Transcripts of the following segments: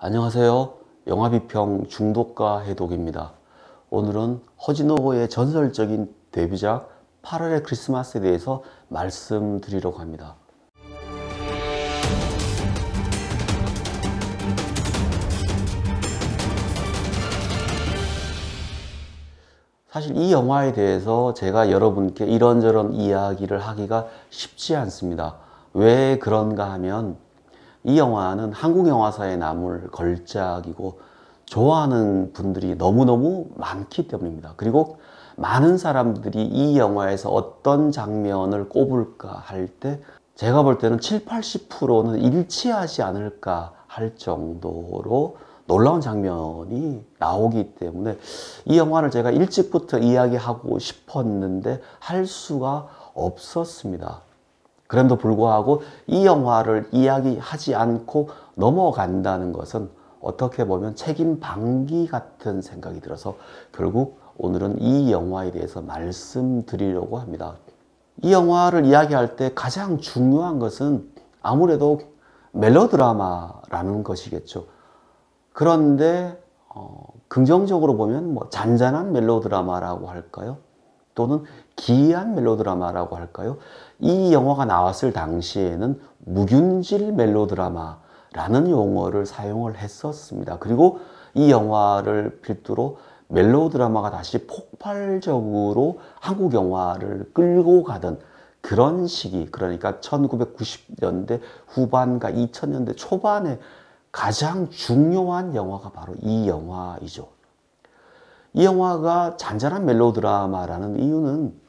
안녕하세요. 영화비평 중독가 해독입니다. 오늘은 허진호의 전설적인 데뷔작 8월의 크리스마스에 대해서 말씀드리려고 합니다. 사실 이 영화에 대해서 제가 여러분께 이런저런 이야기를 하기가 쉽지 않습니다. 왜 그런가 하면 이 영화는 한국 영화사에 남을 걸작이고 좋아하는 분들이 너무너무 많기 때문입니다. 그리고 많은 사람들이 이 영화에서 어떤 장면을 꼽을까 할 때 제가 볼 때는 70, 80%는 일치하지 않을까 할 정도로 놀라운 장면이 나오기 때문에 이 영화를 제가 일찍부터 이야기하고 싶었는데 할 수가 없었습니다. 그럼에도 불구하고 이 영화를 이야기하지 않고 넘어간다는 것은 어떻게 보면 책임 방기 같은 생각이 들어서 결국 오늘은 이 영화에 대해서 말씀드리려고 합니다. 이 영화를 이야기할 때 가장 중요한 것은 아무래도 멜로드라마라는 것이겠죠. 그런데 긍정적으로 보면 잔잔한 멜로드라마라고 할까요? 또는 기이한 멜로드라마라고 할까요? 이 영화가 나왔을 당시에는 묵윤질 멜로드라마라는 용어를 사용을 했었습니다. 그리고 이 영화를 필두로 멜로드라마가 다시 폭발적으로 한국 영화를 끌고 가던 그런 시기, 그러니까 1990년대 후반과 2000년대 초반에 가장 중요한 영화가 바로 이 영화이죠. 이 영화가 잔잔한 멜로드라마라는 이유는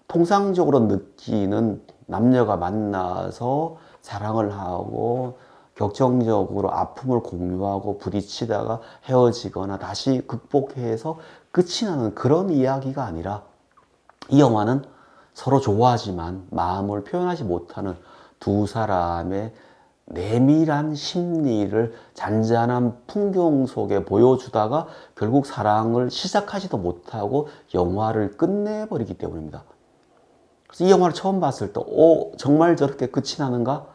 통상적으로 느끼는 남녀가 만나서 사랑을 하고 격정적으로 아픔을 공유하고 부딪히다가 헤어지거나 다시 극복해서 끝이 나는 그런 이야기가 아니라 이 영화는 서로 좋아하지만 마음을 표현하지 못하는 두 사람의 내밀한 심리를 잔잔한 풍경 속에 보여주다가 결국 사랑을 시작하지도 못하고 영화를 끝내버리기 때문입니다. 그래서 이 영화를 처음 봤을 때 정말 저렇게 끝이 나는가?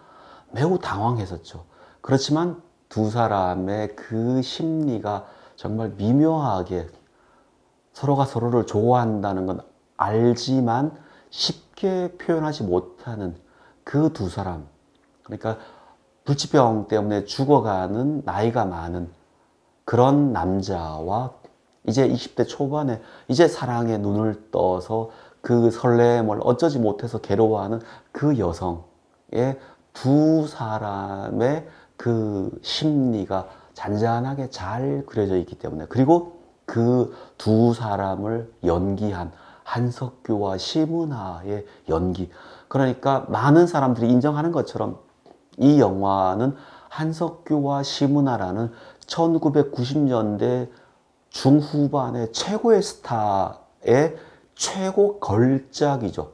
매우 당황했었죠. 그렇지만 두 사람의 그 심리가 정말 미묘하게 서로가 서로를 좋아한다는 건 알지만 쉽게 표현하지 못하는 그 두 사람, 그러니까 불치병 때문에 죽어가는 나이가 많은 그런 남자와 이제 20대 초반에 이제 사랑에 눈을 떠서 그 설렘을 어쩌지 못해서 괴로워하는 그 여성의 두 사람의 그 심리가 잔잔하게 잘 그려져 있기 때문에, 그리고 그 두 사람을 연기한 한석규와 심은하의 연기, 그러니까 많은 사람들이 인정하는 것처럼 이 영화는 한석규와 심은하라는 1990년대 중후반의 최고의 스타의 최고 걸작이죠.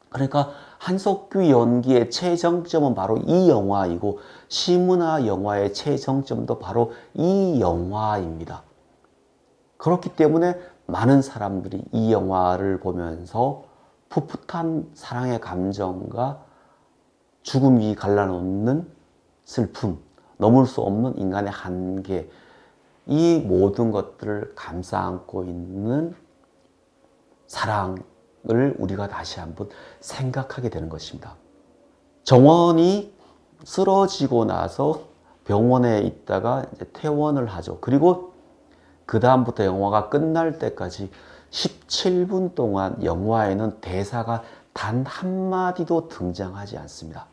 그러니까 한석규 연기의 최정점은 바로 이 영화이고 심은하 영화의 최정점도 바로 이 영화입니다. 그렇기 때문에 많은 사람들이 이 영화를 보면서 풋풋한 사랑의 감정과 죽음이 갈라놓는 슬픔, 넘을 수 없는 인간의 한계, 이 모든 것들을 감싸 안고 있는 사랑을 우리가 다시 한번 생각하게 되는 것입니다. 정원이 쓰러지고 나서 병원에 있다가 이제 퇴원을 하죠. 그리고 그 다음부터 영화가 끝날 때까지 17분 동안 영화에는 대사가 단 한마디도 등장하지 않습니다.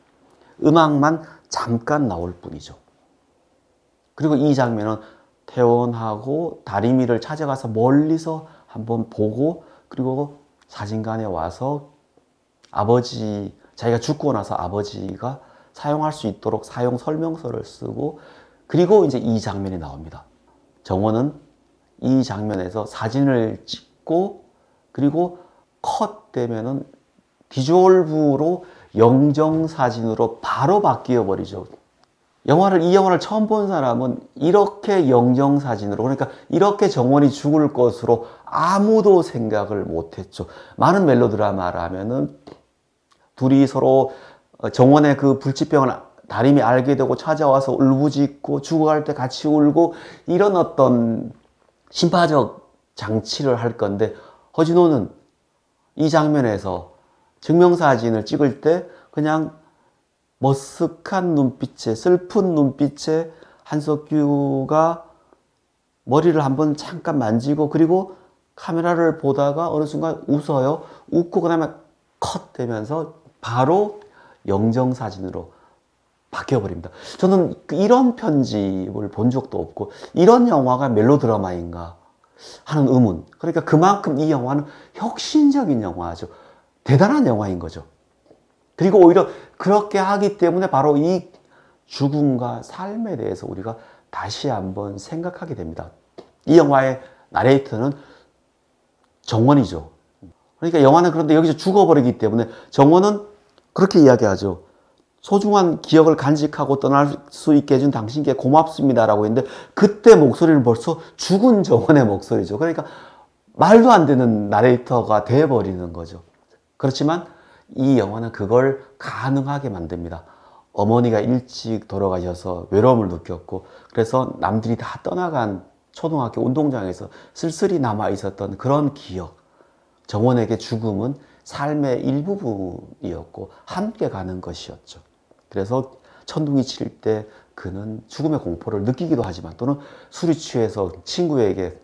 음악만 잠깐 나올 뿐이죠. 그리고 이 장면은 퇴원하고 다리미를 찾아가서 멀리서 한번 보고, 그리고 사진관에 와서 자기가 죽고 나서 아버지가 사용할 수 있도록 사용 설명서를 쓰고, 그리고 이제 이 장면이 나옵니다. 정원은 이 장면에서 사진을 찍고, 그리고 컷 되면은 디졸브로 영정사진으로 바로 바뀌어 버리죠. 이 영화를 처음 본 사람은 이렇게 영정사진으로, 그러니까 이렇게 정원이 죽을 것으로 아무도 생각을 못했죠. 많은 멜로드라마라면은 둘이 서로 정원의 그 불치병을 다림이 알게 되고 찾아와서 울부짖고 죽어갈 때 같이 울고 이런 어떤 심파적 장치를 할 건데 허진호는 이 장면에서 증명사진을 찍을 때 그냥 머쓱한 눈빛에 슬픈 눈빛에 한석규가 머리를 한번 잠깐 만지고 그리고 카메라를 보다가 어느 순간 웃어요. 웃고 그 다음에 컷 되면서 바로 영정사진으로 바뀌어버립니다. 저는 이런 편집을 본 적도 없고 이런 영화가 멜로드라마인가 하는 의문. 그러니까 그만큼 이 영화는 혁신적인 영화죠. 대단한 영화인 거죠. 그리고 오히려 그렇게 하기 때문에 바로 이 죽음과 삶에 대해서 우리가 다시 한번 생각하게 됩니다. 이 영화의 나레이터는 정원이죠. 그러니까 영화는 그런데 여기서 죽어버리기 때문에 정원은 그렇게 이야기하죠. 소중한 기억을 간직하고 떠날 수 있게 해준 당신께 고맙습니다라고 했는데 그때 목소리는 벌써 죽은 정원의 목소리죠. 그러니까 말도 안 되는 나레이터가 돼버리는 거죠. 그렇지만 이 영화는 그걸 가능하게 만듭니다. 어머니가 일찍 돌아가셔서 외로움을 느꼈고 그래서 남들이 다 떠나간 초등학교 운동장에서 쓸쓸히 남아 있었던 그런 기억. 정원에게 죽음은 삶의 일부분이었고 함께 가는 것이었죠. 그래서 천둥이 칠 때 그는 죽음의 공포를 느끼기도 하지만 또는 술이 취해서 친구에게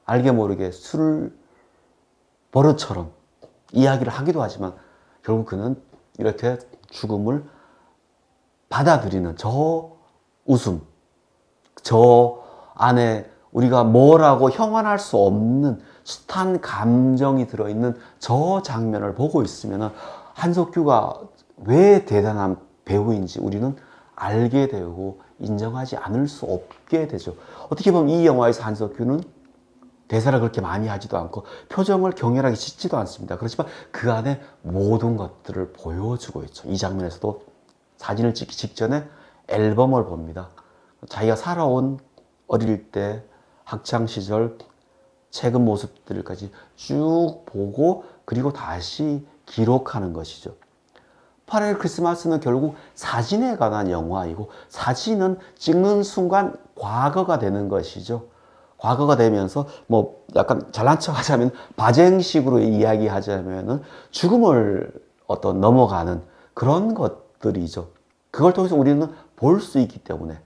알게 모르게 술 버릇처럼 이야기를 하기도 하지만 결국 그는 이렇게 죽음을 받아들이는 저 웃음, 저 안에 우리가 뭐라고 형언할 수 없는 숱한 감정이 들어있는 저 장면을 보고 있으면 한석규가 왜 대단한 배우인지 우리는 알게 되고 인정하지 않을 수 없게 되죠. 어떻게 보면 이 영화에서 한석규는 대사를 그렇게 많이 하지도 않고 표정을 격렬하게 짓지도 않습니다. 그렇지만 그 안에 모든 것들을 보여주고 있죠. 이 장면에서도 사진을 찍기 직전에 앨범을 봅니다. 자기가 살아온 어릴 때 학창시절 최근 모습들까지 쭉 보고 그리고 다시 기록하는 것이죠. 8일 크리스마스는 결국 사진에 관한 영화이고 사진은 찍는 순간 과거가 되는 것이죠. 과거가 되면서 뭐 약간 잘난 척 하자면 바쟁식으로 이야기하자면은 죽음을 어떤 넘어가는 그런 것들이죠. 그걸 통해서 우리는 볼 수 있기 때문에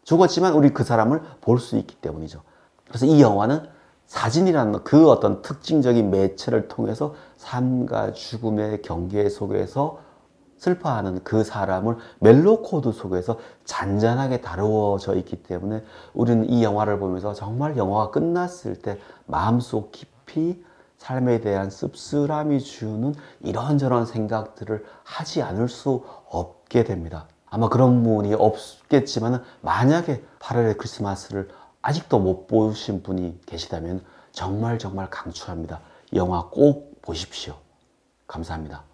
죽었지만 우리 그 사람을 볼 수 있기 때문이죠. 그래서 이 영화는 사진이라는 그 어떤 특징적인 매체를 통해서 삶과 죽음의 경계 속에서 슬퍼하는 그 사람을 멜로 코드 속에서 잔잔하게 다루어져 있기 때문에 우리는 이 영화를 보면서 정말 영화가 끝났을 때 마음속 깊이 삶에 대한 씁쓸함이 주는 이런저런 생각들을 하지 않을 수 없게 됩니다. 아마 그런 부분이 없겠지만 만약에 8월의 크리스마스를 아직도 못 보신 분이 계시다면 정말 강추합니다. 이 영화 꼭 보십시오. 감사합니다.